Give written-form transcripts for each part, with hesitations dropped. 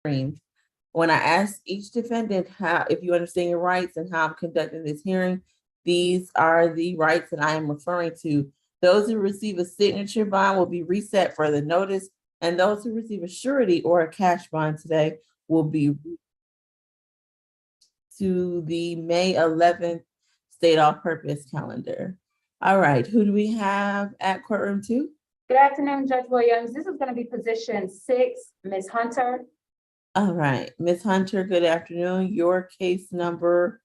hearing. When I ask each defendant if you understand your rights and how I'm conducting this hearing, these are the rights that I am referring to. Those who receive a signature bond will be reset for the notice, and those who receive a surety or a cash bond today will be to the May 11th state all-purpose calendar. All right, who do we have at courtroom 2? Good afternoon, Judge Williams. This is going to be position 6, Ms. Hunter. All right, Ms. Hunter, good afternoon. Your case number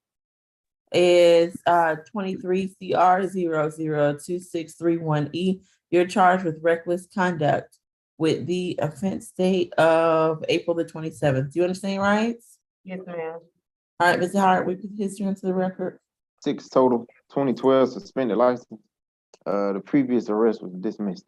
is 23 CR 002631E. You're charged with reckless conduct with the offense date of April the 27th. Do you understand your rights? Yes, ma'am. All right, Mr. Howard, we put history into the record. 6 total, 2012 suspended license. The previous arrest was dismissed.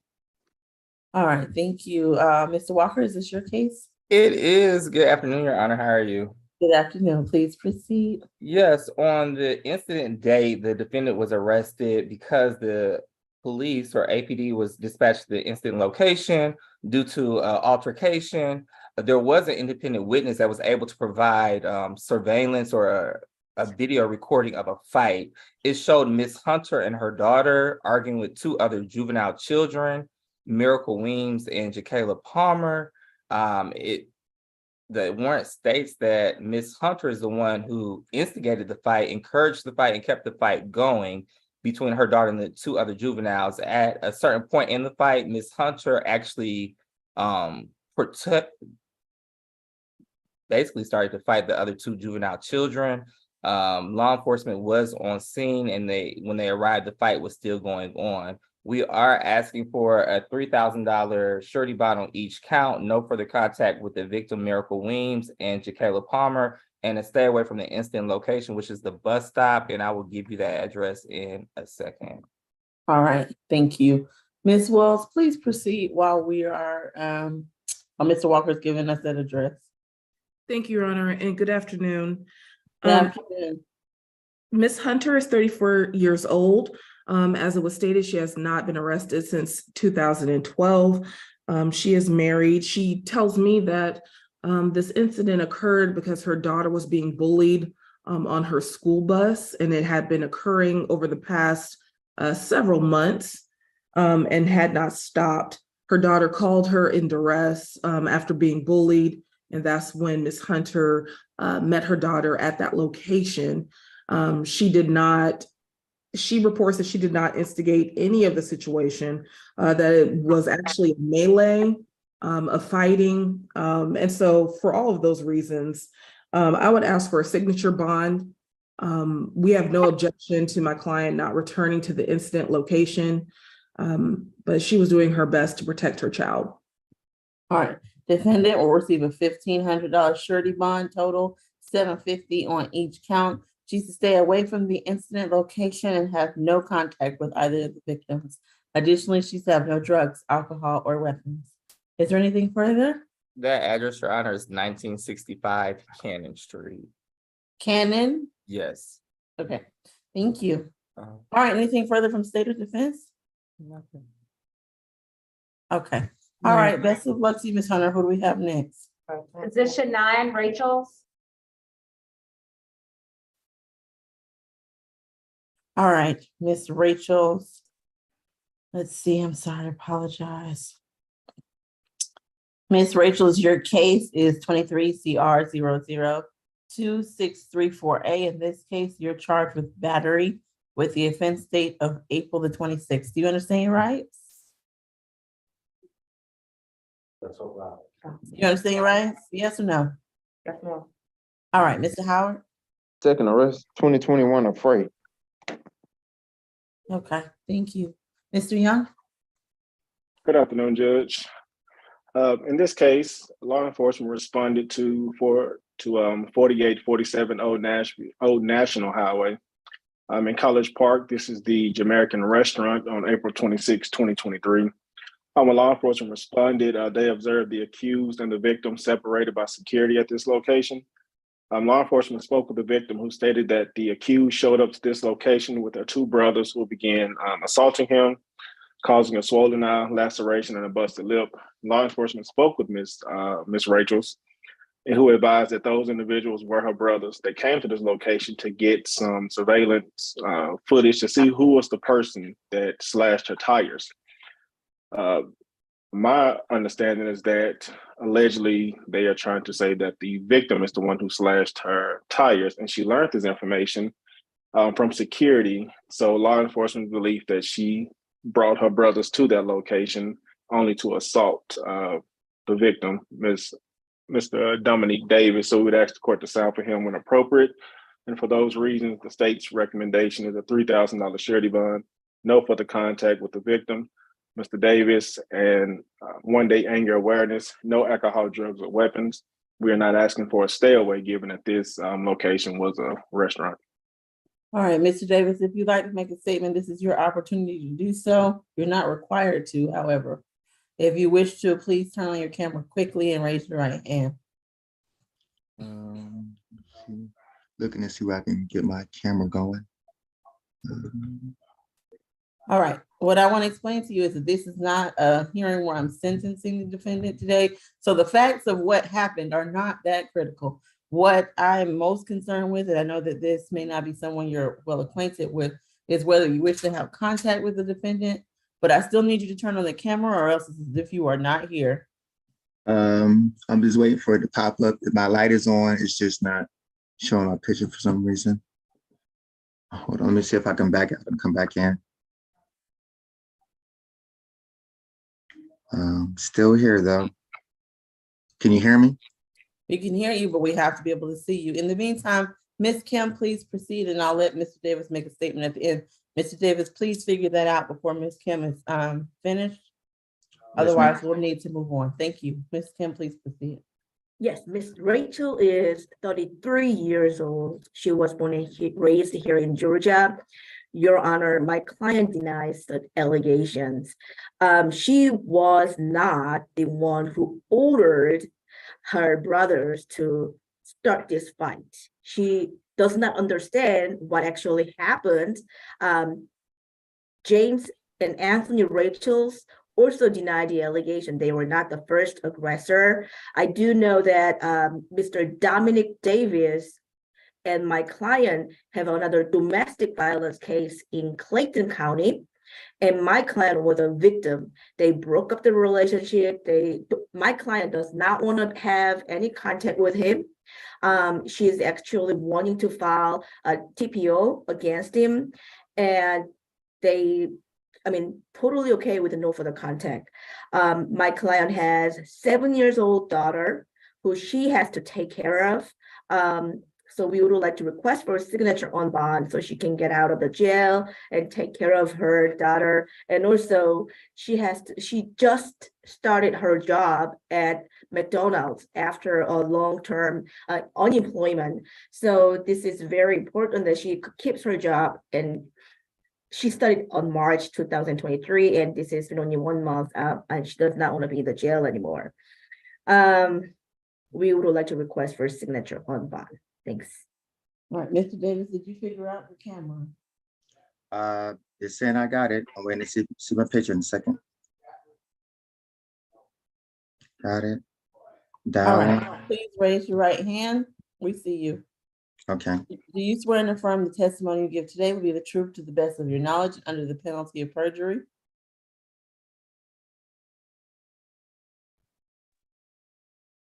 All right, thank you. Mr. Walker, is this your case? It is. Good afternoon, Your Honor. How are you? Good afternoon. Please proceed. Yes, on the incident date, the defendant was arrested because the police or APD was dispatched to the incident location due to altercation. There was an independent witness that was able to provide surveillance or a video recording of a fight. It showed Miss Hunter and her daughter arguing with 2 other juvenile children, Miracle Weems and Jacayla Palmer. The warrant states that Miss Hunter is the one who instigated the fight, encouraged the fight, and kept the fight going between her daughter and the 2 other juveniles. At a certain point in the fight, Miss Hunter actually basically started to fight the other 2 juvenile children. Law enforcement was on scene, and when they arrived, the fight was still going on. We are asking for a $3,000 surety bond on each count, no further contact with the victim, Miracle Weems and Jacayla Palmer, and to stay away from the incident location, which is the bus stop, and I will give you that address in a second. All right, thank you. Ms. Wells, please proceed while we are, Mr. Walker's giving us that address. Thank you, Your Honor, and good afternoon. Good afternoon. Ms. Hunter is 34 years old. As it was stated, she has not been arrested since 2012. She is married. She tells me that this incident occurred because her daughter was being bullied on her school bus, and it had been occurring over the past several months and had not stopped. Her daughter called her in duress after being bullied, and that's when Ms. Hunter met her daughter at that location. She reports that she did not instigate any of the situation, that it was actually a melee, a fighting. And so for all of those reasons, I would ask for a signature bond. We have no objection to my client not returning to the incident location, but she was doing her best to protect her child. All right, defendant will receive a $1,500 surety bond, total $750 on each count. She's to stay away from the incident location and have no contact with either of the victims. Additionally, she's to have no drugs, alcohol, or weapons. Is there anything further? That address, Your Honor, is 1965 Cannon Street. Cannon? Yes. Okay, thank you. All right, anything further from State or Defense? Nothing. Okay, all right, best of luck to you, Ms. Hunter. Who do we have next? Position 9, Rachel. All right, Miss Rachel's. Let's see, I'm sorry, I apologize. Miss Rachel's, your case is 23 CR 002634A. In this case, you're charged with battery with the offense date of April the 26th. Do you understand your rights? That's all right. You understand your rights? Yes or no? Yes, ma'am. All right, Mr. Howard. Second arrest, 2021 afraid. Okay, thank you. Mr. Young? Good afternoon, Judge. In this case, law enforcement responded to 4847 Old National Highway. In College Park, this is the Jamaican restaurant on April 26, 2023. When law enforcement responded, they observed the accused and the victim separated by security at this location. Law enforcement spoke with the victim, who stated that the accused showed up to this location with their 2 brothers, who began assaulting him, causing a swollen eye, laceration, and a busted lip. Law enforcement spoke with Miss Rachels, and who advised that those individuals were her brothers. They came to this location to get some surveillance footage to see who was the person that slashed her tires. My understanding is that allegedly they are trying to say that the victim is the one who slashed her tires, and she learned this information from security. So law enforcement believe that she brought her brothers to that location only to assault the victim, Mr. Dominique Davis. So we would ask the court to sound for him when appropriate. And for those reasons, the state's recommendation is a $3,000 surety bond, no further contact with the victim, Mr. Davis, and 1 day anger awareness, no alcohol, drugs, or weapons. We are not asking for a stay away, given that this location was a restaurant. All right, Mr. Davis, if you'd like to make a statement, this is your opportunity to do so. You're not required to, however. If you wish to, please turn on your camera quickly and raise your right hand. Looking to see where I can get my camera going. All right, what I want to explain to you is that this is not a hearing where I'm sentencing the defendant today. So the facts of what happened are not that critical. What I'm most concerned with, and I know that this may not be someone you're well acquainted with, is whether you wish to have contact with the defendant, but I still need you to turn on the camera or else it's as if you are not here. I'm just waiting for it to pop up. If my light is on, it's just not showing my picture for some reason. Hold on, let me see if I can come back in. Still here though. Can you hear me? We can hear you, but we have to be able to see you. In the meantime, Ms. Kim, please proceed, and I'll let Mr. Davis make a statement at the end. Mr. Davis, please figure that out before Ms. Kim is finished. Otherwise, we'll need to move on. Thank you. Ms. Kim, please proceed. Yes, Miss Rachel is 33 years old. She was born and raised here in Georgia. Your Honor, my client denies the allegations. She was not the one who ordered her brothers to start this fight. She does not understand what actually happened. James and Anthony Rachels also denied the allegation. They were not the first aggressor. I do know that Mr. Dominic Davis and my client have another domestic violence case in Clayton County, and my client was a victim. They broke up the relationship. My client does not want to have any contact with him. She is actually wanting to file a TPO against him, and totally okay with the no further contact. My client has 7-year-old daughter who she has to take care of. So we would like to request for a signature on bond so she can get out of the jail and take care of her daughter. And also she just started her job at McDonald's after a long-term unemployment. So this is very important that she keeps her job, and she started on March 2023, and this has been only 1 month out, and she does not want to be in the jail anymore. We would like to request for a signature on bond. Thanks. All right, Mr. Davis, did you figure out the camera? It's saying I got it. I'm waiting to see my picture in a second. Got it. All Down. right, please raise your right hand. We see you. Okay. Do you swear and affirm the testimony you give today will be the truth to the best of your knowledge under the penalty of perjury?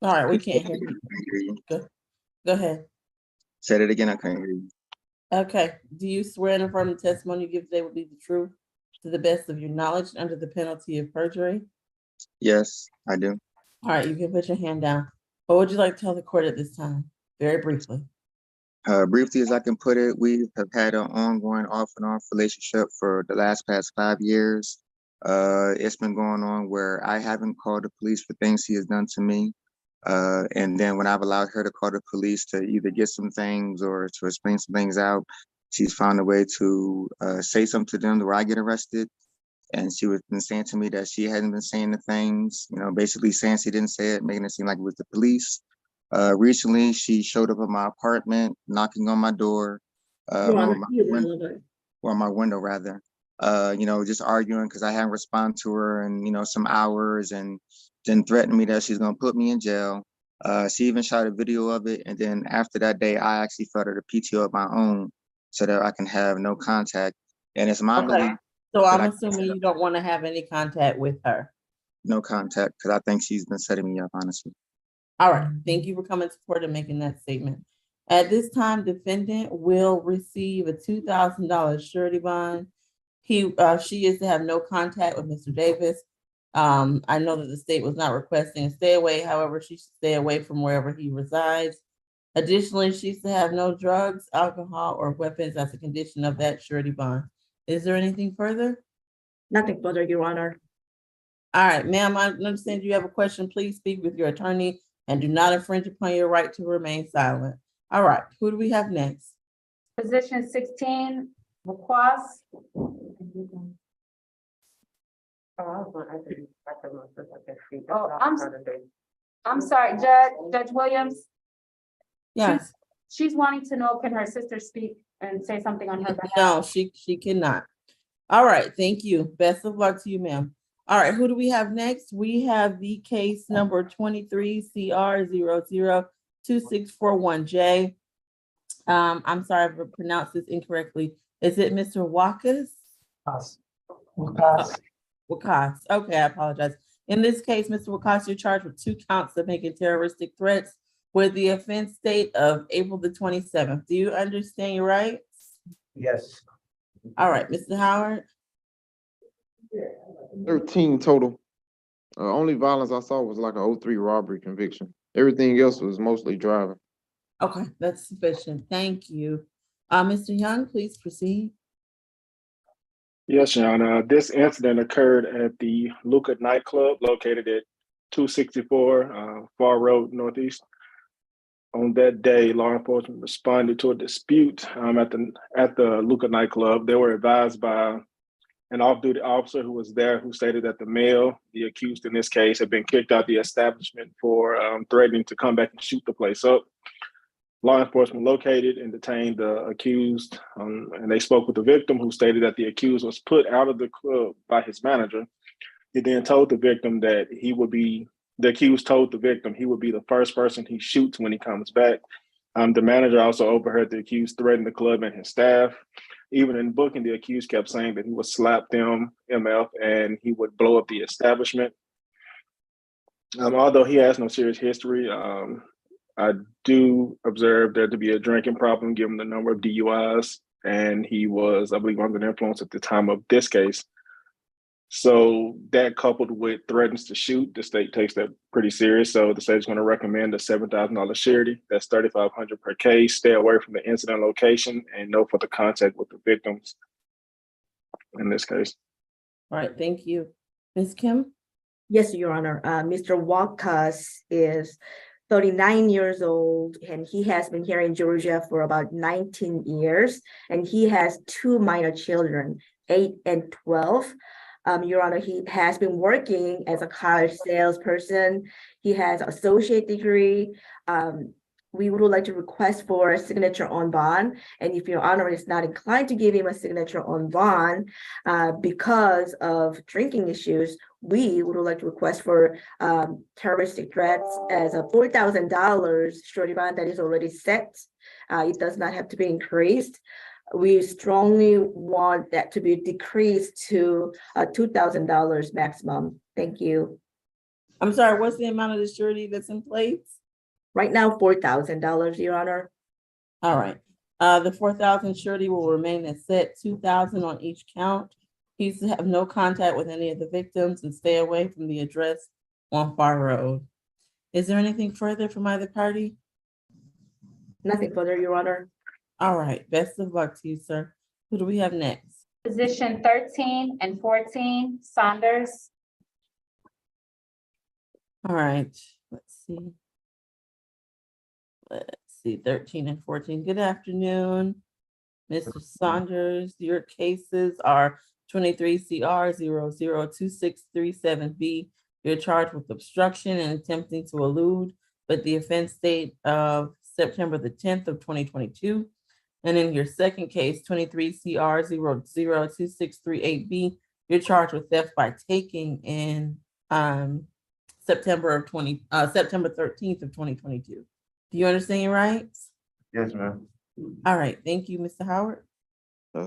All right, we can't hear you. Go ahead. Said it again. I couldn't hear you. Okay. Do you swear and affirm the testimony you give today will be the truth to the best of your knowledge under the penalty of perjury? Yes, I do. All right, you can put your hand down. What would you like to tell the court at this time? Very briefly. Briefly as I can put it, we have had an ongoing off and off relationship for the past 5 years. It's been going on where I haven't called the police for things he has done to me. And then when I've allowed her to call the police to either get some things or to explain some things out, she's found a way to say something to them where I get arrested. And she was been saying to me that she hadn't been saying the things, basically saying she didn't say it, making it seem like it was the police. Recently, she showed up at my apartment, knocking on my door, or my window rather, just arguing because I hadn't responded to her in, some hours, and then threatened me that she's going to put me in jail. She even shot a video of it, and then after that day, I actually felt her the PTO of my own so that I can have no contact. And it's my Okay. belief So that I'm I assuming you don't want to have any contact with her. no contact because I think she's been setting me up, honestly. All right, thank you for coming to court and making that statement. At this time, defendant will receive a $2,000 surety bond. She is to have no contact with Mr. Davis. I know that the state was not requesting a stay away, however, she should stay away from wherever he resides. Additionally, she's to have no drugs, alcohol, or weapons as a condition of that surety bond. Is there anything further? Nothing further, Your Honor. All right, ma'am, I understand you have a question. Please speak with your attorney and do not infringe upon your right to remain silent. All right, who do we have next? Position 16, Requas. I'm sorry, Judge Williams. Yes, She's wanting to know, can her sister speak and say something on her behalf? no, she cannot. All right, thank you. Best of luck to you, ma'am. All right, who do we have next? We have the case number 23 CR 002641J. I'm sorry if I pronounced this incorrectly. Is it Mr. Wakas? Wakas. Okay, I apologize. In this case, Mr. Wakas, you're charged with 2 counts of making terroristic threats with the offense date of April the 27th. Do you understand your rights? Yes. All right, Mr. Howard. 13 total. Only violence I saw was like a 03 robbery conviction. Everything else was mostly driving. Okay, that's sufficient. Thank you. Mr. Young, please proceed. Yes, Your Honor. This incident occurred at the Luca nightclub located at 264 Far Road Northeast. On that day, law enforcement responded to a dispute at the Luca nightclub. They were advised by an off-duty officer who was there who stated that the male, the accused in this case, had been kicked out the establishment for threatening to come back and shoot the place up. Law enforcement located and detained the accused, and they spoke with the victim who stated that the accused was put out of the club by his manager. He then told the victim that the accused told the victim he would be the first person he shoots when he comes back. The manager also overheard the accused threaten the club and his staff. Even in booking, the accused kept saying that he would slap them, MF, and he would blow up the establishment. Although he has no serious history, I do observe there to be a drinking problem given the number of DUIs, and he was, I believe, under the influence at the time of this case. So that coupled with threats to shoot, the state takes that pretty serious. So the state is going to recommend a $7,000 surety. That's $3,500 per case. Stay away from the incident location and no further contact with the victims in this case. All right, thank you. Ms. Kim? Yes, Your Honor. Mr. Wakas is 39 years old, and he has been here in Georgia for about 19 years, and he has 2 minor children, 8 and 12. Your Honor, he has been working as a college salesperson. He has an associate degree. We would like to request for a signature on bond. And if Your Honor is not inclined to give him a signature on bond because of drinking issues, we would like to request for terroristic threats as a $4,000 surety bond that is already set. It does not have to be increased. We strongly want that to be decreased to $2,000 maximum. Thank you. I'm sorry, what's the amount of the surety that's in place? Right now, $4,000, Your Honor. All right. The 4,000 surety will remain at set, 2,000 on each count. He's to have no contact with any of the victims and stay away from the address on Far Road. Is there anything further from either party? Nothing further, Your Honor. All right, best of luck to you, sir. Who do we have next? Position 13 and 14, Saunders. All right, let's see. 13 and 14. Good afternoon, Mr. Saunders. Your cases are 23 CR 002637B. You're charged with obstruction and attempting to elude, but the offense date of September the 10th of 2022. And in your second case, 23 CR 002638B, you're charged with theft by taking in September 13th of 2022. Do you understand your rights? Yes, ma'am. All right, thank you, Mr. Howard.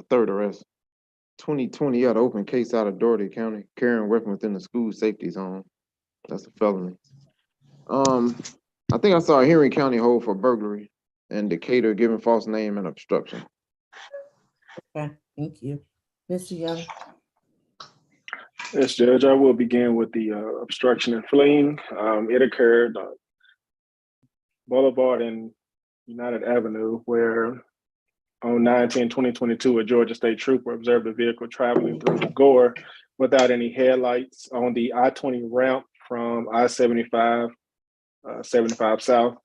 Third arrest. 2020, had an open case out of Doherty County, carrying weapon within the school safety zone. That's a felony. I think I saw a Henry County hold for burglary and Decatur giving false name and obstruction. Okay, thank you. Mr. Young. Yes, Judge, I will begin with the obstruction and fleeing. It occurred Boulevard and United Avenue, where on 9/10/2022, a Georgia State trooper observed a vehicle traveling through Gore without any headlights on the I-20 ramp from I-75, 75 South.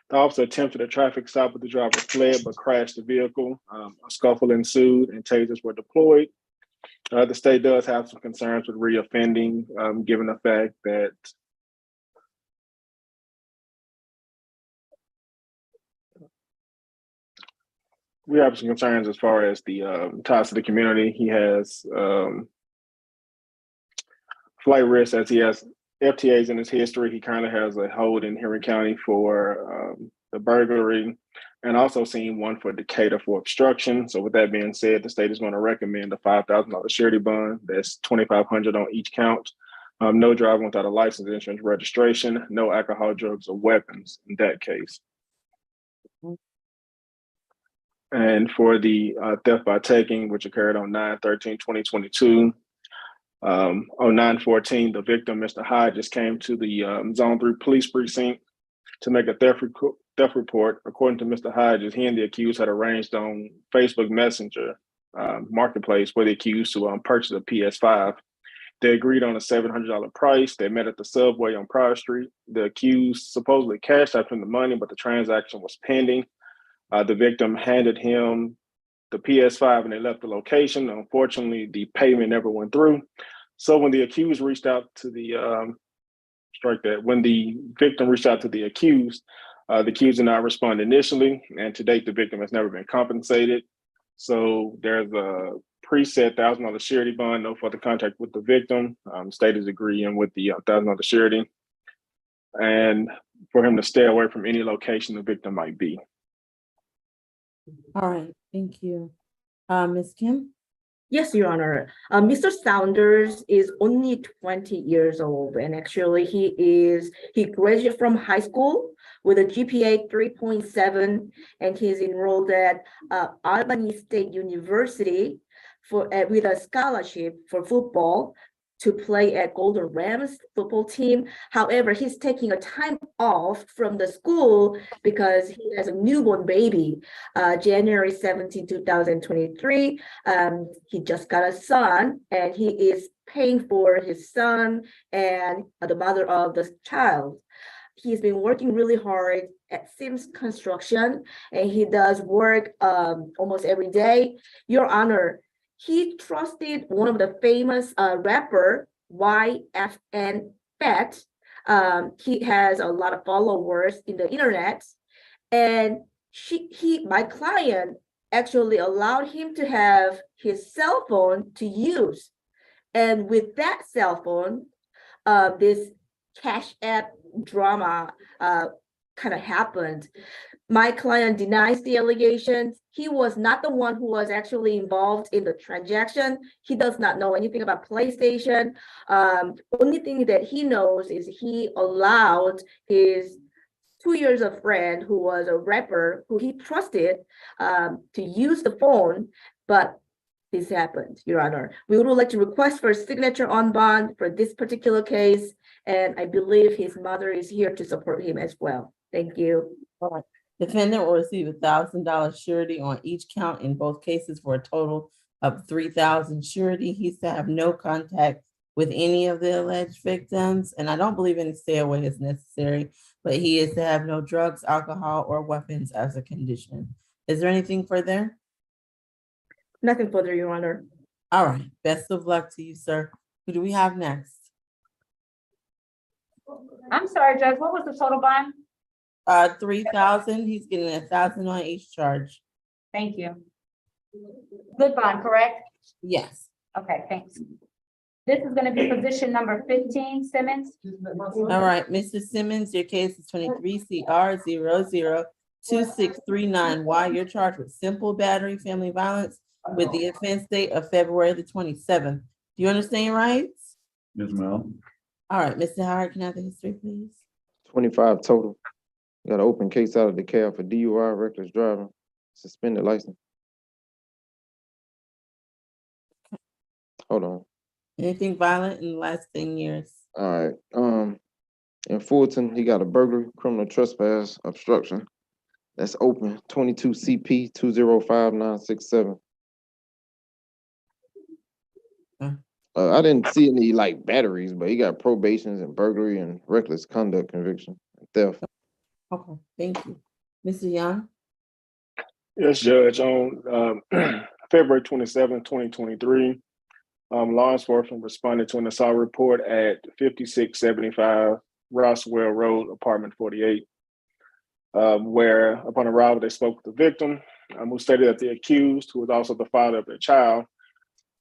The officer attempted a traffic stop, but the driver fled but crashed the vehicle. A scuffle ensued and tasers were deployed. The state does have some concerns with reoffending, given the fact that we have some concerns as far as the ties to the community. He has flight risk, as he has FTAs in his history. He kind of has a hold in Henry County for the burglary, and also seen one for Decatur for obstruction. So with that being said, the state is going to recommend a $5,000 surety bond. That's $2,500 on each count. No driving without a license, insurance, registration, no alcohol, drugs, or weapons in that case. And for the theft by taking, which occurred on 9/13/2022, on 9/14, the victim, Mr. Hyde, just came to the Zone 3 police precinct to make a theft report. According to Mr. Hodges, he and the accused had arranged on Facebook Messenger marketplace for the accused to purchase a PS5. They agreed on a $700 price. They met at the subway on Prior Street. The accused supposedly cashed out him the money, but the transaction was pending. The victim handed him the PS5 and they left the location. Unfortunately, the payment never went through. So when the accused reached out to the when the victim reached out to the accused did not respond initially, and to date, the victim has never been compensated. So there's a preset $1,000 surety bond, no further contact with the victim. State is agreeing with the $1,000 surety, and for him to stay away from any location the victim might be. All right, thank you. Ms. Kim? Yes, Your Honor. Mr. Saunders is only 20 years old, and actually he graduated from high school with a GPA 3.7, and he's enrolled at Albany State University with a scholarship for football to play at Golden Rams football team. However, he's taking a time off from the school because he has a newborn baby. January 17, 2023, he just got a son, and he is paying for his son and the mother of the child. He's been working really hard at Sims Construction, and he does work almost every day. Your Honor, he trusted one of the famous rapper, YFN Fett. He has a lot of followers in the internet, and my client actually allowed him to have his cell phone to use. And with that cell phone, this Cash App drama kind of happened. My client denies the allegations. He was not the one who was actually involved in the transaction. He does not know anything about PlayStation. Only thing that he knows is he allowed his 2 years of friend, who was a rapper, who he trusted, to use the phone, but this happened, Your Honor. We would like to request for a signature on bond for this particular case, and I believe his mother is here to support him as well. Thank you. All right. Defendant will receive $1,000 surety on each count in both cases for a total of $3,000 surety. He's to have no contact with any of the alleged victims, and I don't believe any stay away is necessary, but he is to have no drugs, alcohol, or weapons as a condition. Is there anything further? Nothing further, Your Honor. All right, best of luck to you, sir. Who do we have next? I'm sorry, Judge, what was the total bond? 3,000. He's getting 1,000 on each charge. Thank you. Good bond, correct? Yes. Okay, thanks. This is gonna be position number 15, Simmons. All right, Mr. Simmons, your case is 23 CR 002639Y. You're charged with simple battery, family violence with the offense date of February the 27th. Do you understand your rights? Yes, ma'am. All right, Mr. Howard, can I have the history, please? 25 total. Got an open case out of DeKalb for DUI, reckless driving, suspended license. Hold on. Anything violent in the last 10 years? All right. In Fulton, he got a burglary, criminal trespass, obstruction. That's open. 22 CP 205967. I didn't see any like batteries, but he got probations and burglary and reckless conduct conviction, theft. Okay, thank you. Mr. Young? Yes, Judge, on February 27, 2023, law enforcement responded to an assault report at 5675 Roswell Road, apartment 48, where upon arrival, they spoke with the victim, who stated that the accused, who was also the father of their child,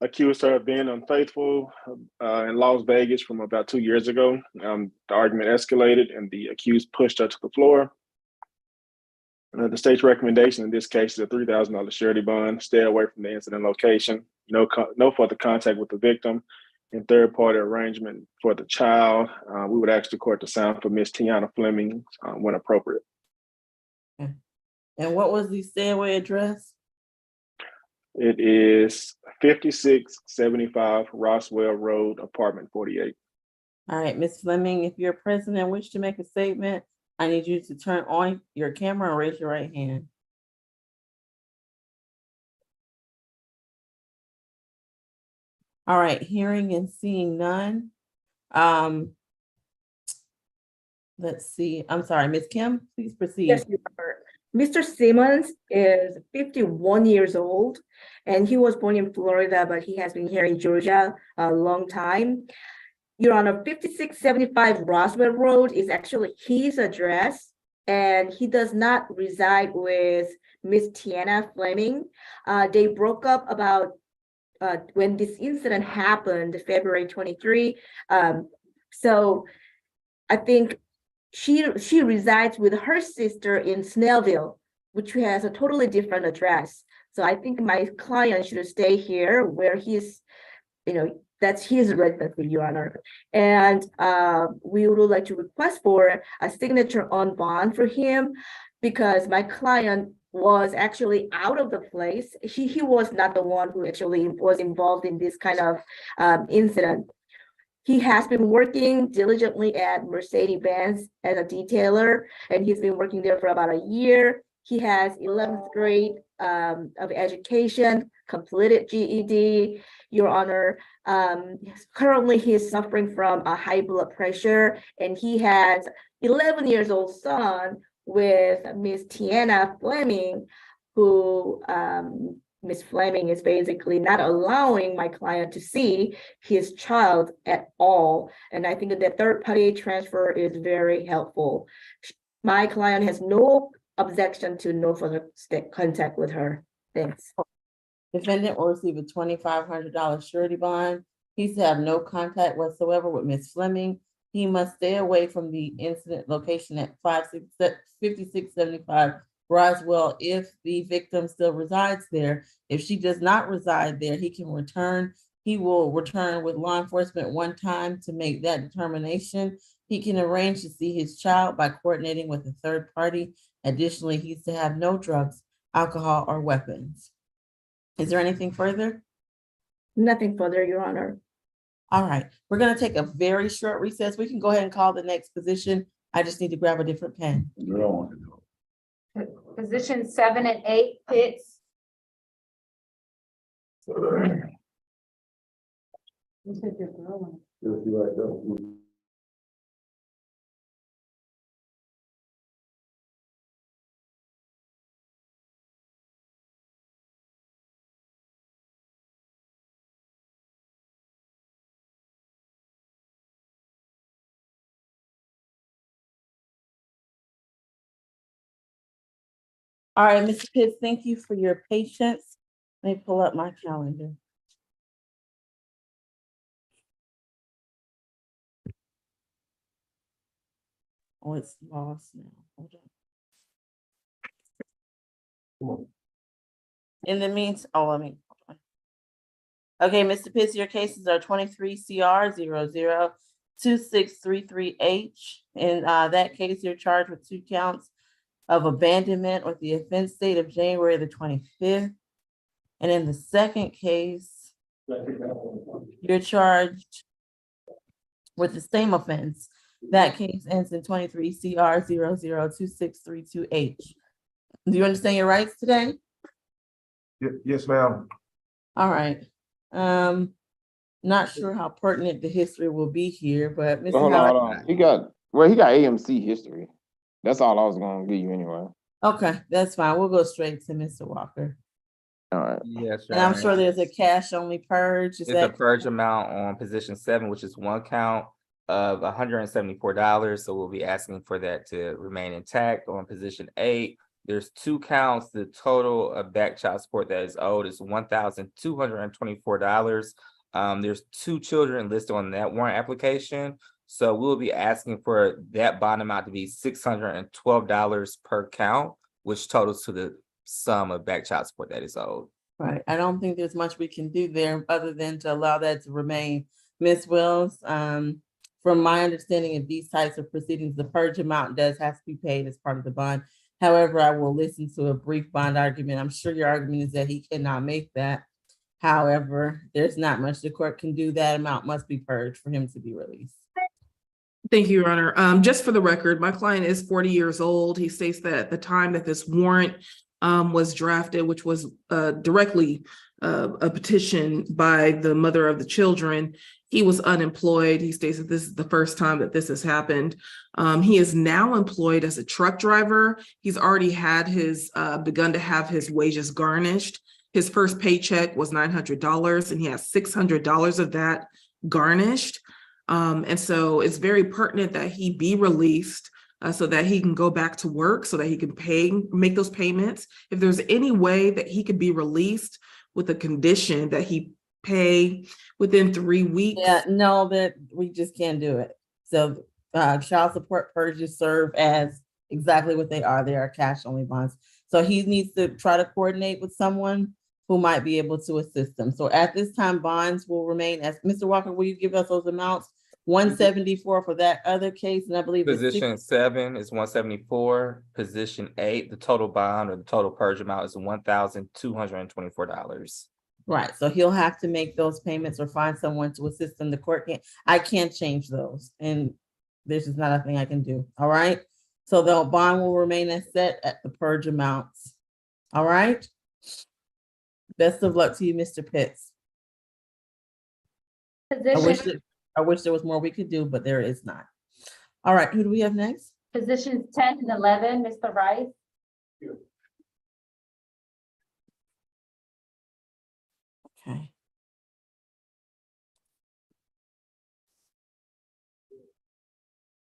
accused her of being unfaithful in Las Vegas from about 2 years ago. The argument escalated and the accused pushed her to the floor. The state's recommendation in this case is a $3,000 surety bond, stay away from the incident location, no further contact with the victim, and third-party arrangement for the child. We would ask the court to sign for Ms. Tiana Fleming when appropriate. Okay. And what was the stay away address? It is 5675 Roswell Road, apartment 48. All right, Ms. Fleming, if you're present and wish to make a statement, I need you to turn on your camera and raise your right hand. All right, hearing and seeing none. Let's see, I'm sorry, Ms. Kim, please proceed. Yes, Your Honor. Mr. Simmons is 51 years old, and he was born in Florida, but he has been here in Georgia a long time. Your Honor, 5675 Roswell Road is actually his address, and he does not reside with Miss Tiana Fleming. They broke up about when this incident happened, February 23. So I think she resides with her sister in Snellville, which has a totally different address. So I think my client should stay here where he's, that's his residence, Your Honor. And we would like to request for a signature on bond for him because my client was actually out of the place. He was not the one who actually was involved in this kind of incident. He has been working diligently at Mercedes-Benz as a detailer, and he's been working there for about a year. He has 11th grade of education, completed GED, Your Honor. Currently, he is suffering from a high blood pressure, and he has 11 years old son with Miss Tiana Fleming, who Ms. Fleming is basically not allowing my client to see his child at all. And I think that the third-party transfer is very helpful. My client has no objection to no further contact with her. Thanks. Defendant will receive a $2,500 surety bond. He's to have no contact whatsoever with Ms. Fleming. He must stay away from the incident location at 5675 Roswell if the victim still resides there. If she does not reside there, he can return. He will return with law enforcement one time to make that determination. He can arrange to see his child by coordinating with a third party. Additionally, he's to have no drugs, alcohol, or weapons. Is there anything further? Nothing further, Your Honor. All right, we're gonna take a very short recess. We can go ahead and call the next position. I just need to grab a different pen. Position 7 and 8, Pitts. All right, Mr. Pitts, thank you for your patience. Let me pull up my calendar. Oh, it's lost now. Hold on. In the meantime, hold on. Okay, Mr. Pitts, your cases are 23 CR 002633H. In that case, you're charged with 2 counts of abandonment with the offense date of January the 25th. And in the second case, you're charged with the same offense. That case ends in 23 CR 002632H. Do you understand your rights today? Yes, ma'am. All right. Not sure how pertinent the history will be here, but Mr. Hold Howard. on. He got AMC history. That's all I was gonna give you anyway. Okay, that's fine. We'll go straight to Mr. Walker. All right. Yes, Your And I'm Honor. sure there's a cash only purge. Is It's a that purge amount on position 7, which is 1 count of $174. So we'll be asking for that to remain intact. On position 8, there's 2 counts. The total of back child support that is owed is $1,224. There's 2 children listed on that warrant application. So we'll be asking for that bond amount to be $612 per count, which totals to the sum of back child support that is owed. right? I don't think there's much we can do there other than to allow that to remain. Ms. Wills, from my understanding of these types of proceedings, the purge amount does have to be paid as part of the bond. However, I will listen to a brief bond argument. I'm sure your argument is that he cannot make that. However, there's not much the court can do. That amount must be purged for him to be released. Thank you, Your Honor. Just for the record, my client is 40 years old. He states that at the time that this warrant was drafted, which was directly a petition by the mother of the children, he was unemployed. He states that this is the first time that this has happened. He is now employed as a truck driver. He's already had begun to have his wages garnished. His first paycheck was $900 and he has $600 of that garnished. And so it's very pertinent that he be released so that he can go back to work, so that he can make those payments. If there's any way that he could be released with a condition that he pay within 3 weeks. Yeah, no, that we just can't do it. So child support purges serve as exactly what they are. They are cash only bonds. So he needs to try to coordinate with someone who might be able to assist them. So at this time, bonds will remain as, Mr. Walker, will you give us those amounts? 174 for that other case, and I believe it's Position 7 is 174. Position 8, the total bond or the total purge amount is $1,224. right. So he'll have to make those payments or find someone to assist him. The court I can't change those, and there's just not a thing I can do. All right. So the bond will remain as set at the purge amounts. All right. Best of luck to you, Mr. Pitts. I wish there was more we could do, but there is not. All right, who do we have next? Positions 10 and 11, Mr. Rice. Okay.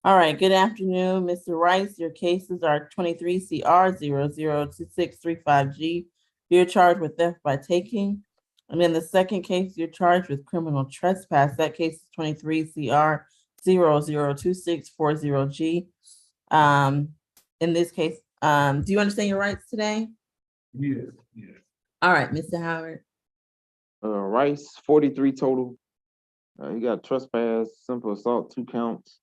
All right, good afternoon, Mr. Rice. Your cases are 23 CR 002635G. You're charged with theft by taking. And in the second case, you're charged with criminal trespass. That case is 23 CR 002640G. In this case, do you understand your rights today? Yes. All right, Mr. Howard. Rice, 43 total. He got trespass, simple assault, 2 counts.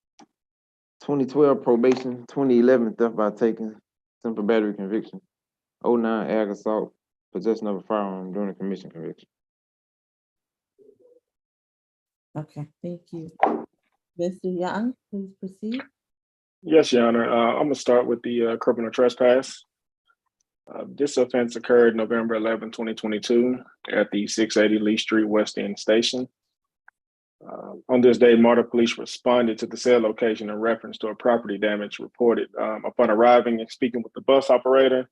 2012 probation, 2011 theft by taking, simple battery conviction. 09 ag assault, possession of a firearm during a commission conviction. Okay, thank you. Mr. Young, please proceed. Yes, Your Honor. I'm gonna start with the criminal trespass. This offense occurred November 11, 2022 at the 680 Lee Street West End Station. On this day, Marta police responded to the said location in reference to a property damage reported upon arriving and speaking with the bus operator,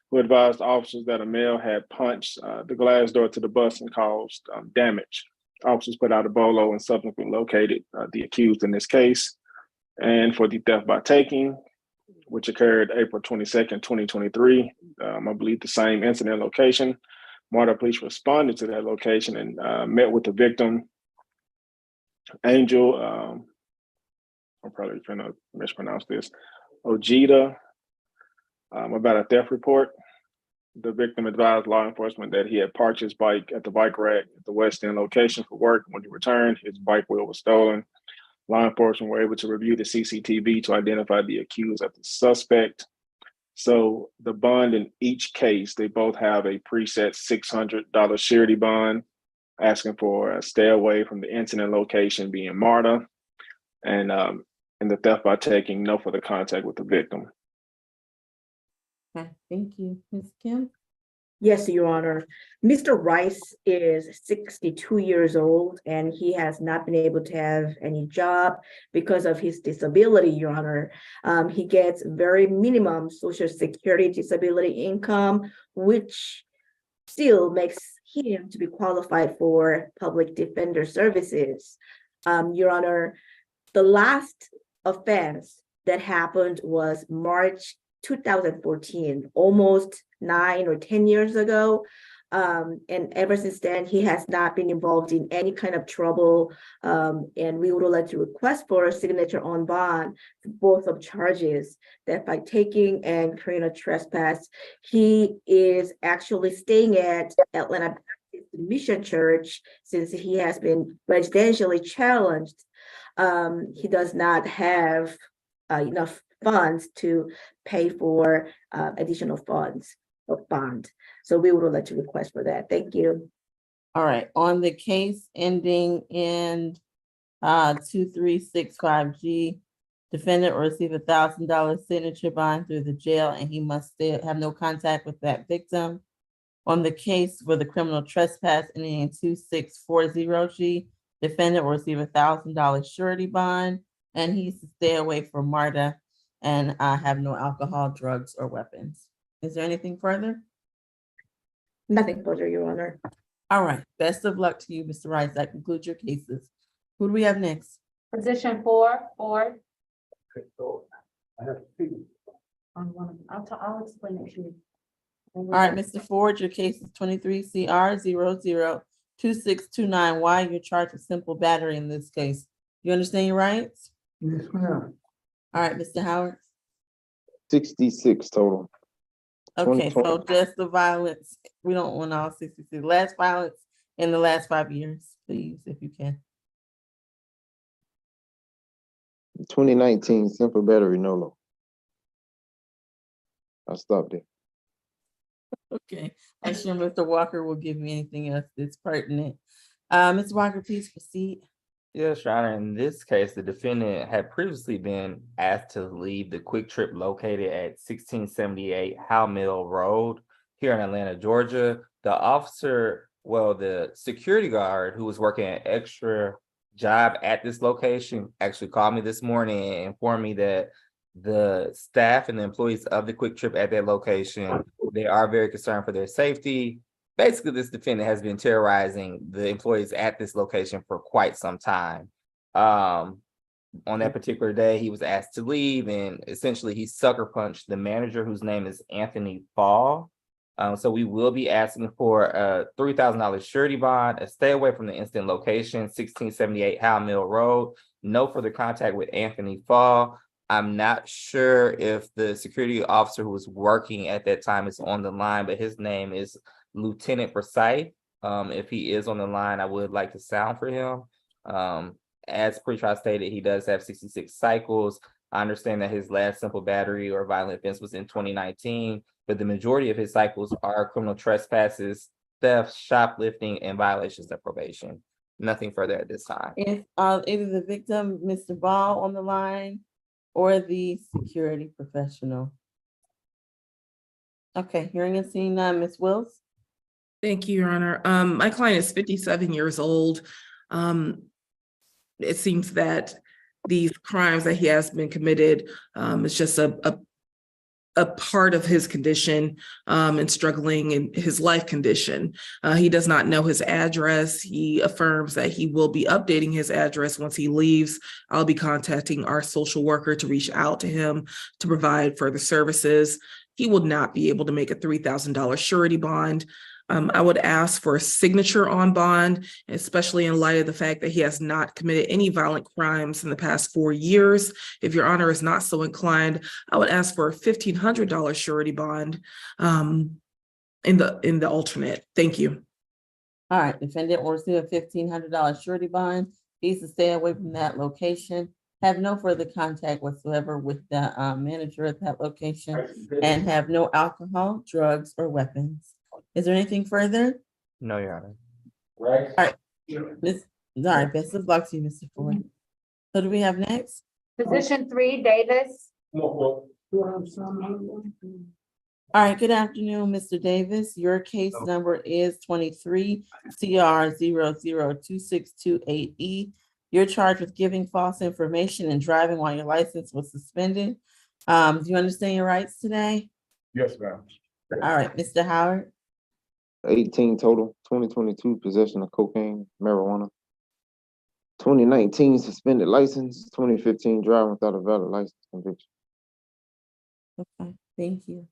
who advised officers that a male had punched the glass door to the bus and caused damage. Officers put out a bolo and subsequently located the accused in this case. And for the theft by taking, which occurred April 22nd, 2023, I believe the same incident location, Marta police responded to that location and met with the victim, Angel I'm probably trying to mispronounce this, Ojeda, about a theft report. The victim advised law enforcement that he had parked his bike at the bike rack at the West End location for work. When he returned, his bike wheel was stolen. Law enforcement were able to review the CCTV to identify the accused as the suspect. So the bond in each case, they both have a preset $600 surety bond, asking for a stay away from the incident location being MARTA, and the theft by taking no further contact with the victim. Okay, thank you. Ms. Kim? Yes, Your Honor. Mr. Rice is 62 years old and he has not been able to have any job because of his disability, Your Honor. He gets very minimum Social Security disability income, which still makes him to be qualified for public defender services. Your Honor, the last offense that happened was March 2014, almost 9 or 10 years ago. And ever since then, he has not been involved in any kind of trouble. And we would like to request for a signature on bond for both of charges, that by taking and creating a trespass. He is actually staying at Atlanta Mission Church since he has been residentially challenged. He does not have enough funds to pay for additional funds of bond. So we would like to request for that. Thank you. All right, on the case ending in 2365G, defendant will receive $1,000 signature bond through the jail, and he must have no contact with that victim. On the case for the criminal trespass ending in 2640G, defendant will receive $1,000 surety bond, and he's to stay away from MARTA and have no alcohol, drugs, or weapons. Is there anything further? Nothing further, Your Honor. All right, best of luck to you, Mr. Rice. That concludes your cases. Who do we have next? Position 4, Ford. I have two. I'll explain it to you. All right, Mr. Ford, your case is 23CR002629Y. You're charged with simple battery in this case. You understand your rights? Yes, ma'am. All right, Mr. Howard. 66 total. Okay, 2020. so just the violence. We don't want all 66. Last violence in the last 5 years, please, if you can. 2019 simple battery NOLO. I stopped it. Okay, I'm sure Mr. Walker will give me anything else that's pertinent. Mr. Walker, please proceed. Yes, Your Honor. In this case, the defendant had previously been asked to leave the Quick Trip located at 1678 Howe Mill Road here in Atlanta, Georgia. The security guard who was working an extra job at this location actually called me this morning and informed me that the staff and the employees of the Quick Trip at that location, they are very concerned for their safety. Basically, this defendant has been terrorizing the employees at this location for quite some time. On that particular day, he was asked to leave, and essentially he sucker punched the manager, whose name is Anthony Fall. So we will be asking for a $3,000 surety bond, a stay away from the incident location, 1678 Howe Mill Road, no further contact with Anthony Fall. I'm not sure if the security officer who was working at that time is on the line, but his name is Lieutenant Forsyth. If he is on the line, I would like to sound for him. As pre-trial stated, he does have 66 cycles. I understand that his last simple battery or violent offense was in 2019, but the majority of his cycles are criminal trespasses, theft, shoplifting, and violations of probation. Nothing further at this time. Is either the victim, Mr. Ball, on the line or the security professional? Okay, hearing and seeing none, Ms. Wills? Thank you, Your Honor. My client is 57 years old. It seems that these crimes that he has been committed is just a part of his condition and struggling in his life condition. He does not know his address. He affirms that he will be updating his address once he leaves. I'll be contacting our social worker to reach out to him to provide further services. He will not be able to make a $3,000 surety bond. I would ask for a signature on bond, especially in light of the fact that he has not committed any violent crimes in the past 4 years. If your honor is not so inclined, I would ask for a $1,500 surety bond in the alternate. Thank you. All right, defendant will receive a $1,500 surety bond. He's to stay away from that location, have no further contact whatsoever with the manager at that location, and have no alcohol, drugs, or weapons. Is there anything further? No, Your Honor. All right, all right, best of luck to you, Mr. Ford. So do we have next? Position 3, Davis. All right, good afternoon, Mr. Davis. Your case number is 23 CR 002628E. You're charged with giving false information and driving while your license was suspended. Do you understand your rights today? Yes, ma'am. All right, Mr. Howard. 18 total, 2022 possession of cocaine, marijuana. 2019 suspended license, 2015 driving without a valid license conviction. Okay, thank you.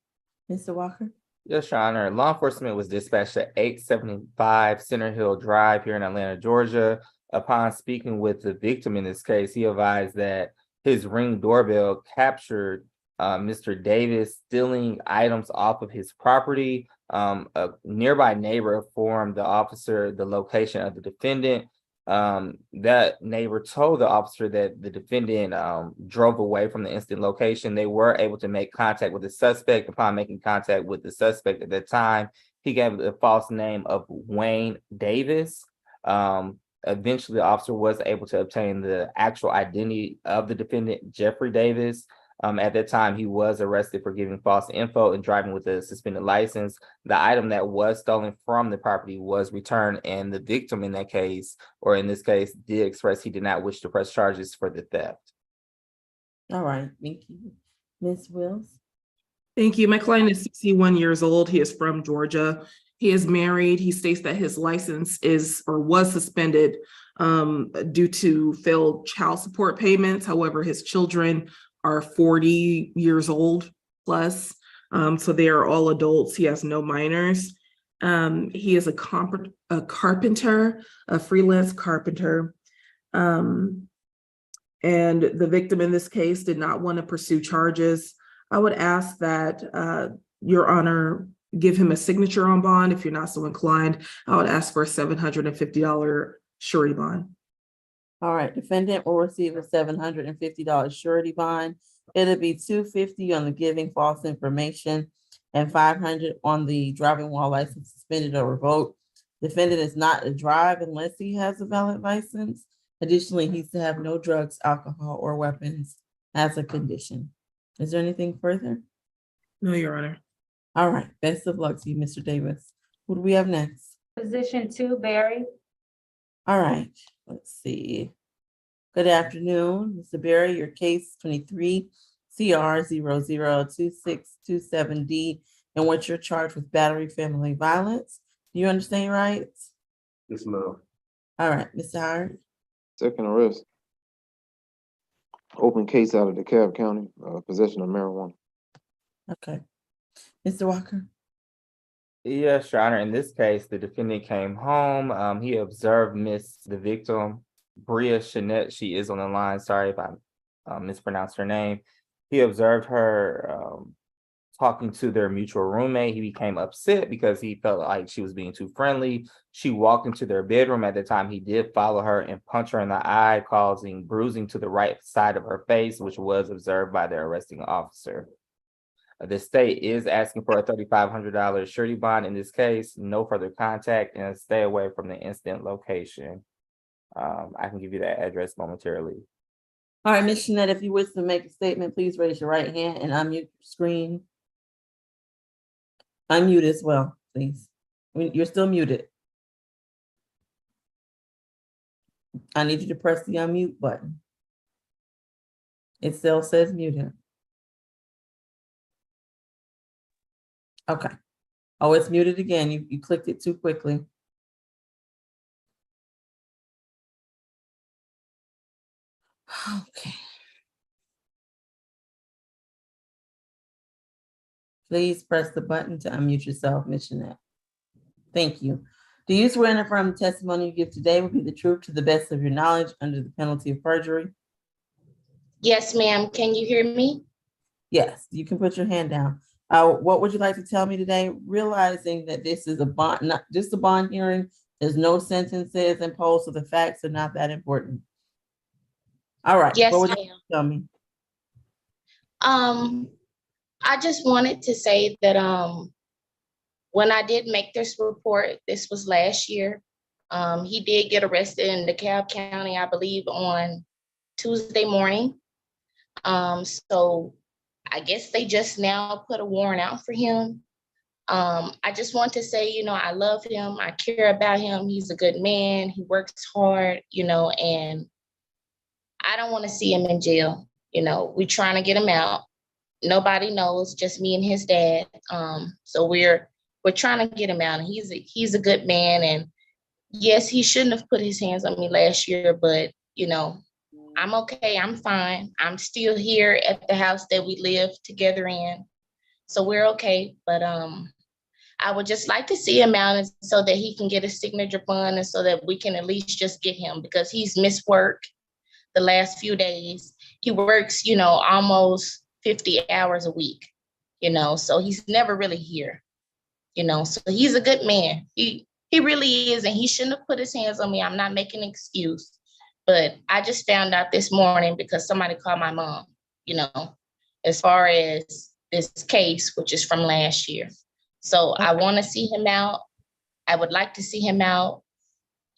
Mr. Walker? Yes, Your Honor. Law enforcement was dispatched at 875 Center Hill Drive here in Atlanta, Georgia. Upon speaking with the victim in this case, he advised that his Ring doorbell captured Mr. Davis stealing items off of his property. A nearby neighbor informed the officer the location of the defendant. That neighbor told the officer that the defendant drove away from the incident location. They were able to make contact with the suspect. Upon making contact with the suspect at that time, he gave the false name of Wayne Davis. Eventually, the officer was able to obtain the actual identity of the defendant, Jeffrey Davis. At that time, he was arrested for giving false info and driving with a suspended license. The item that was stolen from the property was returned, and the victim in that case, or in this case, did express he did not wish to press charges for the theft. All right, thank you. Ms. Wills? Thank you. My client is 61 years old. He is from Georgia. He is married. He states that his license is or was suspended due to failed child support payments. However, his children are 40 years old plus. So they are all adults. He has no minors. He is a carpenter, a freelance carpenter. And the victim in this case did not want to pursue charges. I would ask that Your Honor give him a signature on bond. If you're not so inclined, I would ask for a $750 surety bond. All right, defendant will receive a $750 surety bond. It'll be $250 on the giving false information and $500 on the driving while license suspended or revoked. Defendant is not to drive unless he has a valid license. Additionally, he's to have no drugs, alcohol, or weapons as a condition. Is there anything further? No, Your Honor. All right, best of luck to you, Mr. Davis. Who do we have next? Position 2, Barry. All right, let's see. Good afternoon, Mr. Berry. Your case 23 CR 002627D, in which you're charged with battery family violence. Do you understand your rights? Yes, ma'am. All right, Mr. Howard. Second arrest. Open case out of DeKalb County, possession of marijuana. Okay. Mr. Walker. Yes, Your Honor. In this case, the defendant came home. He observed the victim, Bria Chanette. She is on the line. Sorry if I mispronounced her name. He observed her talking to their mutual roommate. He became upset because he felt like she was being too friendly. She walked into their bedroom. At the time, he did follow her and punch her in the eye, causing bruising to the right side of her face, which was observed by the arresting officer. The state is asking for a $3,500 surety bond in this case, no further contact, and stay away from the incident location. I can give you that address momentarily. All right, Ms. Chanette, if you wish to make a statement, please raise your right hand and unmute your screen. Unmute as well, please. You're still muted. I need you to press the unmute button. It still says muted. Okay. Oh, it's muted again. You clicked it too quickly. Okay. Please press the button to unmute yourself, Ms. Chanette. Thank you. Do you swear and affirm the testimony you give today will be the truth to the best of your knowledge under the penalty of perjury? Yes, ma'am. Can you hear me? Yes, you can put your hand down. What would you like to tell me today? Realizing that this is a bond, not just a bond hearing, there's no sentences imposed, so the facts are not that important. All right. Yes, What would you ma'am. like to tell me? I just wanted to say that when I did make this report, this was last year. He did get arrested in DeKalb County, I believe, on Tuesday morning. So I guess they just now put a warrant out for him. I just want to say, you know, I love him. I care about him. He's a good man. He works hard, you know, and I don't want to see him in jail. You know, we're trying to get him out. Nobody knows, just me and his dad. So we're trying to get him out, and he's a good man. And yes, he shouldn't have put his hands on me last year, but you know, I'm okay. I'm fine. I'm still here at the house that we live together in, so we're okay. But I would just like to see him out, and so that he can get a signature bond, and so that we can at least just get him, because he's missed work the last few days. He works, you know, almost 50 hours a week, you know, so he's never really here, you know, so he's a good man. He really is, and he shouldn't have put his hands on me. I'm not making an excuse, but I just found out this morning because somebody called my mom, you know, as far as this case, which is from last year. So I want to see him out. I would like to see him out.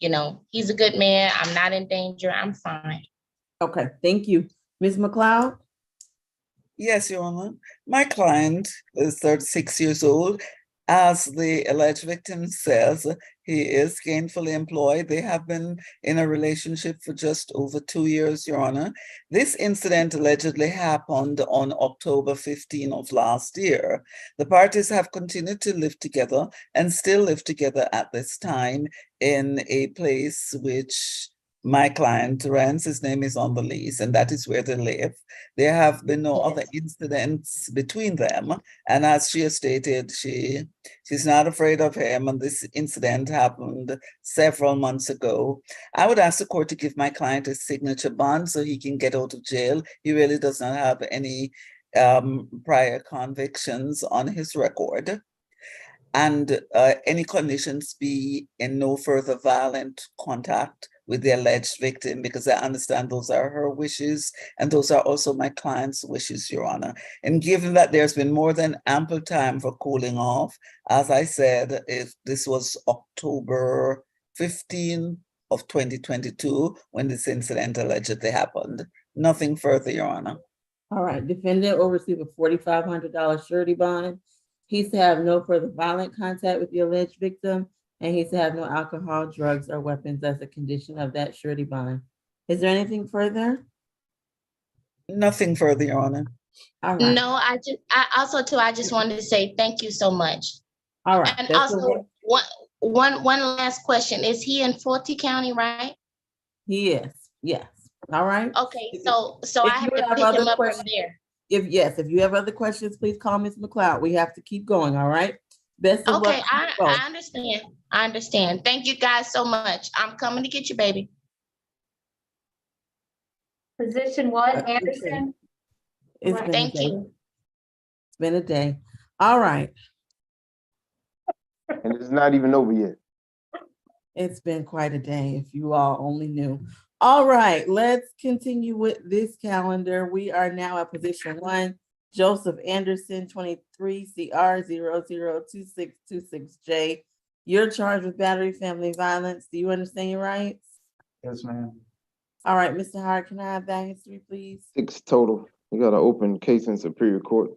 You know, he's a good man. I'm not in danger. I'm fine. Okay, thank you. Ms. McLeod? Yes, Your Honor. My client is 36 years old. As the alleged victim says, he is gainfully employed. They have been in a relationship for just over 2 years, Your Honor. This incident allegedly happened on October 15 of last year. The parties have continued to live together and still live together at this time in a place which my client rents. His name is on the lease, and that is where they live. There have been no other incidents between them. And as she has stated, she's not afraid of him. And this incident happened several months ago. I would ask the court to give my client a signature bond so he can get out of jail. He really does not have any prior convictions on his record. And any conditions be in no further violent contact with the alleged victim, because I understand those are her wishes and those are also my client's wishes, Your Honor. And given that there's been more than ample time for cooling off, as I said, if this was October 15 of 2022 when this incident allegedly happened. Nothing further, Your Honor. All right, defendant will receive a $4,500 surety bond. He's to have no further violent contact with the alleged victim, and he's to have no alcohol, drugs, or weapons as a condition of that surety bond. Is there anything further? Nothing further, Your Honor. All right. No, I just wanted to say thank you so much. All right. And That's also, okay. one last question. Is he in Fulton County, right? He is. Yes. All right. Okay, so I have to pick him up from there. If you have other questions, please call Ms. McLeod. We have to keep going. All right. Best of luck. Okay, I understand. I understand. Thank you guys so much. I'm coming to get you, baby. Position one, Anderson. It's been a Thank day. you. It's been a day. All right. And it's not even over yet. It's been quite a day, if you all only knew. All right, let's continue with this calendar. We are now at position one, Joseph Anderson, 23 CR 002626J. You're charged with battery, family violence. Do you understand your rights? Yes, ma'am. All right, Mr. Hart, can I have that history, please? 6 total. You got an open case in Superior Court,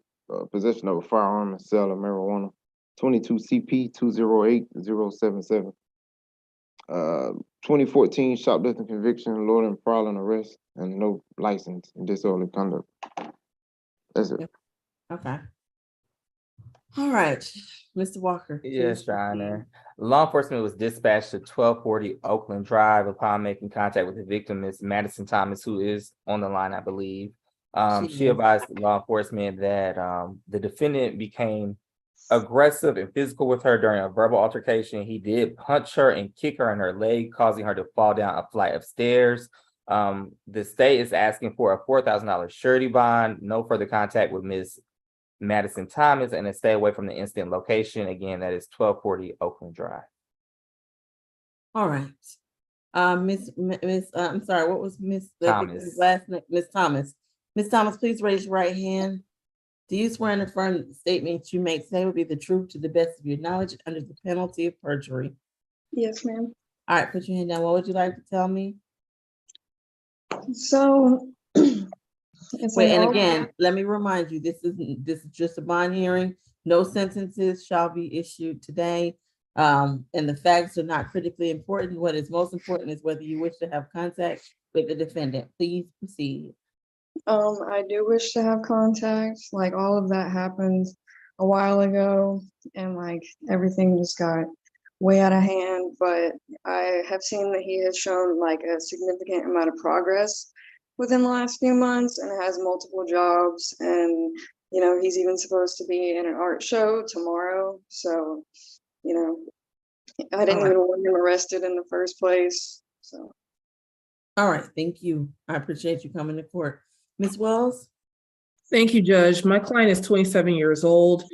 possession of a firearm and sale of marijuana, 22 CP 208077. 2014 shoplifting conviction, loitering, prowling arrest, and no license and disorderly conduct. That's it. Okay. All right, Mr. Walker. Yes, please Your proceed. Honor. Law enforcement was dispatched to 1240 Oakland Drive upon making contact with the victim, Ms. Madison Thomas, who is on the line, I believe. She is. advised law enforcement that the defendant became aggressive and physical with her during a verbal altercation. He did punch her and kick her in her leg, causing her to fall down a flight of stairs. The state is asking for a $4,000 surety bond, no further contact with Ms. Madison Thomas, and to stay away from the incident location. Again, that is 1240 Oakland Drive. All right. I'm sorry, what was Miss Thomas. last name? Miss Thomas. Miss Thomas, please raise your right hand. Do you swear and affirm that the statements you make today will be the truth to the best of your knowledge under the penalty of perjury? Yes, ma'am. All right, put your hand down. What would you like to tell me? So. it's Wait, an and old- again, let me remind you, this is just a bond hearing. No sentences shall be issued today. And the facts are not critically important. What is most important is whether you wish to have contact with the defendant. Please proceed. I do wish to have contact. Like all of that happened a while ago, and like everything just got way out of hand. But I have seen that he has shown like a significant amount of progress within the last few months, and has multiple jobs. And you know, he's even supposed to be in an art show tomorrow. So, you know, I didn't even want him arrested in the first place. So. All right, thank you. I appreciate you coming to court. Ms. Wells? Thank you, Judge. My client is 27 years old.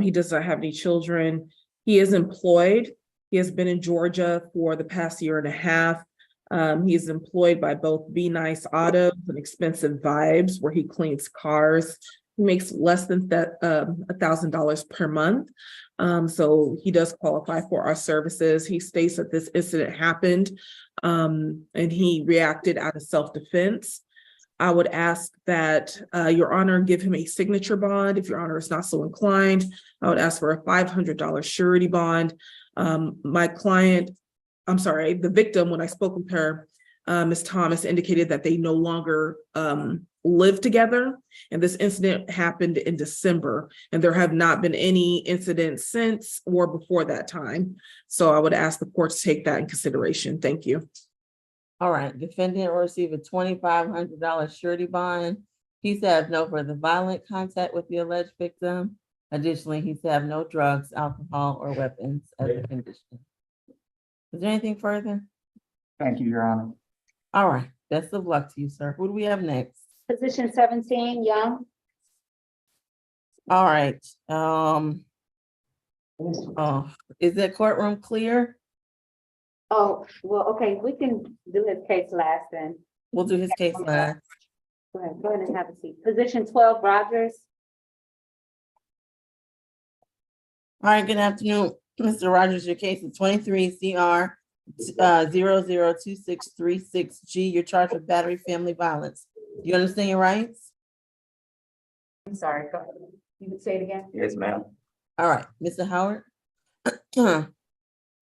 He does not have any children. He is employed. He has been in Georgia for the past year and a half. He is employed by both Be Nice Autos and Expensive Vibes, where he cleans cars. He makes less than $1,000 per month. So he does qualify for our services. He states that this incident happened and he reacted out of self-defense. I would ask that Your Honor give him a signature bond. If Your Honor is not so inclined, I would ask for a $500 surety bond. My client, I'm sorry, the victim, when I spoke with her, Ms. Thomas, indicated that they no longer live together. And this incident happened in December, and there have not been any incidents since or before that time. So I would ask the court to take that in consideration. Thank you. All right, defendant will receive a $2,500 surety bond. He's to have no further violent contact with the alleged victim. Additionally, he's to have no drugs, alcohol, or weapons as a condition. Is there anything further? Thank you, Your Honor. All right, best of luck to you, sir. Who do we have next? Position 17, Young. All right, is the courtroom clear? Oh, well, okay, we can do his case last then. We'll do his case last. Go ahead and have a seat. Position 12, Rogers. All right, good afternoon, Mr. Rogers. Your case is 23 CR 002636G. You're charged with battery family violence. Do you understand your rights? I'm sorry, go ahead. You would say it again? Yes, ma'am. All right, Mr. Howard.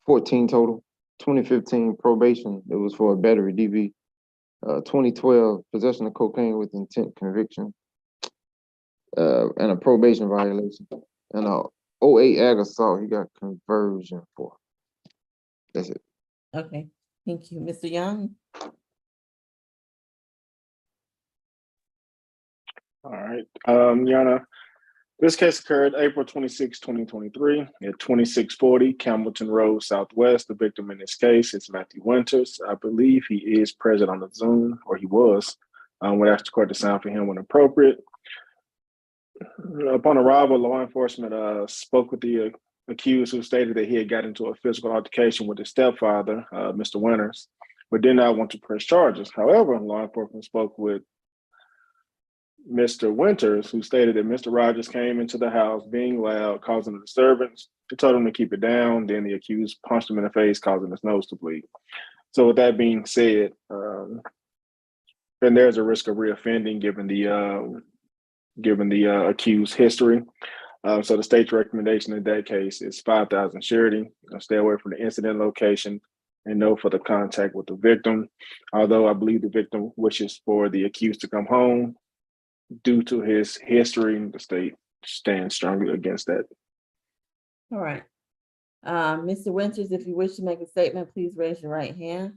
14 total. 2015 probation, it was for a battery DV. 2012 possession of cocaine with intent conviction. And a probation violation. And a 08 ag assault, he got conversion for. That's it. Okay, thank you. Mr. Young? All right, Yana, this case occurred April 26, 2023 at 2640 Campbellton Road Southwest. The victim in this case is Matthew Winters. I believe he is present on the Zoom, or he was. Would ask the court to sign for him when appropriate. Upon arrival, law enforcement spoke with the accused, who stated that he had got into a physical altercation with his stepfather, Mr. Winters, but did not want to press charges. However, law enforcement spoke with Mr. Winters, who stated that Mr. Rogers came into the house being loud, causing a disturbance. He told him to keep it down. Then the accused punched him in the face, causing his nose to bleed. So with that being said, then there's a risk of reoffending given the accused history. So the state's recommendation in that case is 5,000 surety. Stay away from the incident location and no further contact with the victim. Although I believe the victim wishes for the accused to come home, due to his history, the state stands strongly against that. All right. Mr. Winters, if you wish to make a statement, please raise your right hand.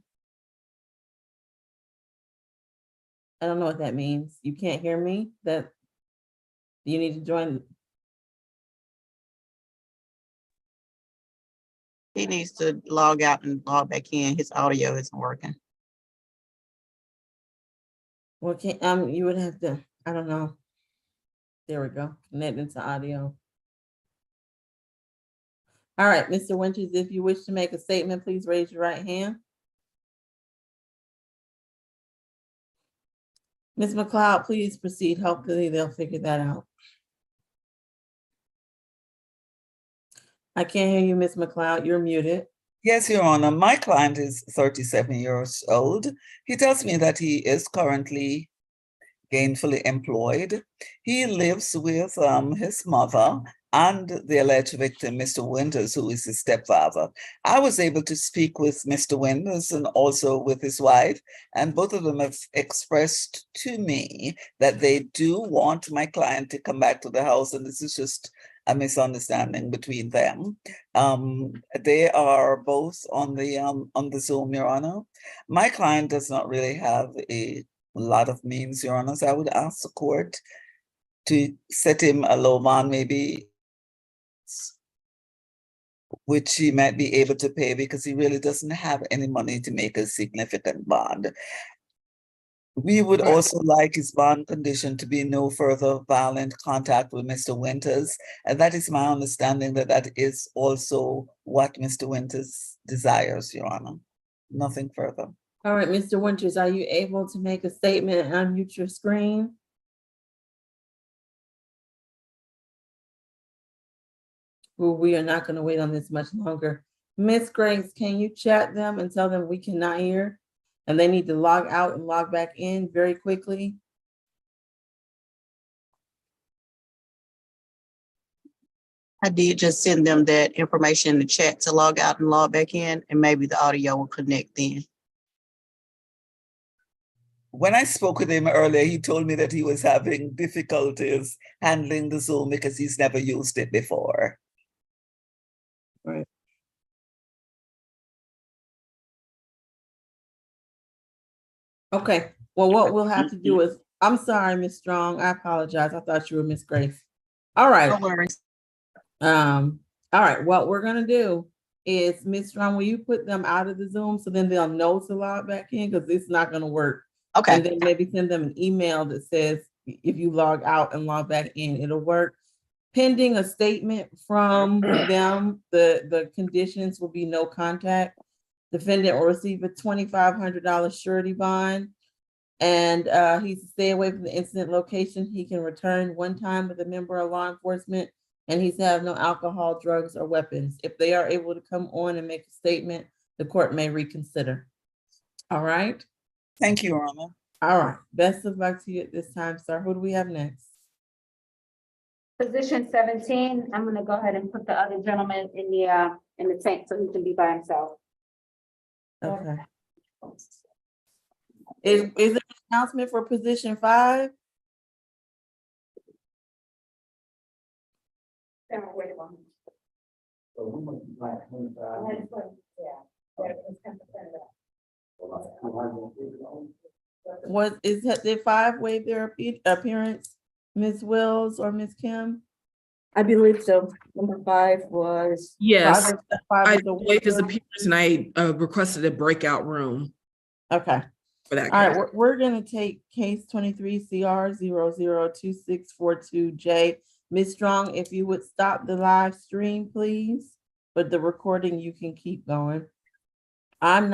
I don't know what that means. You can't hear me? That you need to join. He needs to log out and log back in. His audio isn't working. Well, you would have to, I don't know. There we go, connect into audio. All right, Mr. Winters, if you wish to make a statement, please raise your right hand. Ms. McLeod, please proceed. Hopefully they'll figure that out. I can't hear you, Ms. McLeod. You're muted. Yes, Your Honor. My client is 37 years old. He tells me that he is currently gainfully employed. He lives with his mother and the alleged victim, Mr. Winters, who is his stepfather. I was able to speak with Mr. Winters and also with his wife, and both of them have expressed to me that they do want my client to come back to the house, and this is just a misunderstanding between them. They are both on the Zoom, Your Honor. My client does not really have a lot of means, Your Honor. So I would ask the court to set him a low bond, maybe, which he might be able to pay because he really doesn't have any money to make a significant bond. We would also like his bond condition to be no further violent contact with Mr. Winters. And that is my understanding that that is also what Mr. Winters desires, Your Honor. Nothing further. All right, Mr. Winters, are you able to make a statement and unmute your screen? Well, we are not going to wait on this much longer. Miss Grace, can you chat them and tell them we cannot hear? And they need to log out and log back in very quickly. I did just send them that information in the chat to log out and log back in, and maybe the audio will connect then. When I spoke with him earlier, he told me that he was having difficulties handling the Zoom because he's never used it before. Right. Okay, well, what we'll have to do is, I'm sorry, Miss Strong, I apologize. I thought you were Miss Grace. All right. No worries. All right, what we're gonna do is, Miss Strong, will you put them out of the Zoom so then they'll know to log back in, because it's not gonna work. Okay. And then maybe send them an email that says, if you log out and log back in, it'll work. Pending a statement from them, the conditions will be no contact. Defendant will receive a $2,500 surety bond. And he's to stay away from the incident location. He can return one time with a member of law enforcement, and he's to have no alcohol, drugs, or weapons. If they are able to come on and make a statement, the court may reconsider. All right. Thank you, Your Honor. All right. Best of luck to you at this time, sir. Who do we have next? Position 17, I'm gonna go ahead and put the other gentleman in the tank so he can be by himself. Okay. Is there an announcement for position 5? What is that? Did 5 waive their appearance, Ms. Wills or Ms. Kim? I believe so. Number 5 was. Yes, Five I was a waived his waiver? appearance and I requested a breakout room Okay. for that All case. right, we're gonna take case 23 CR 002642J. Ms. Strong, if you would stop the live stream, please, but the recording you can keep going. I'm not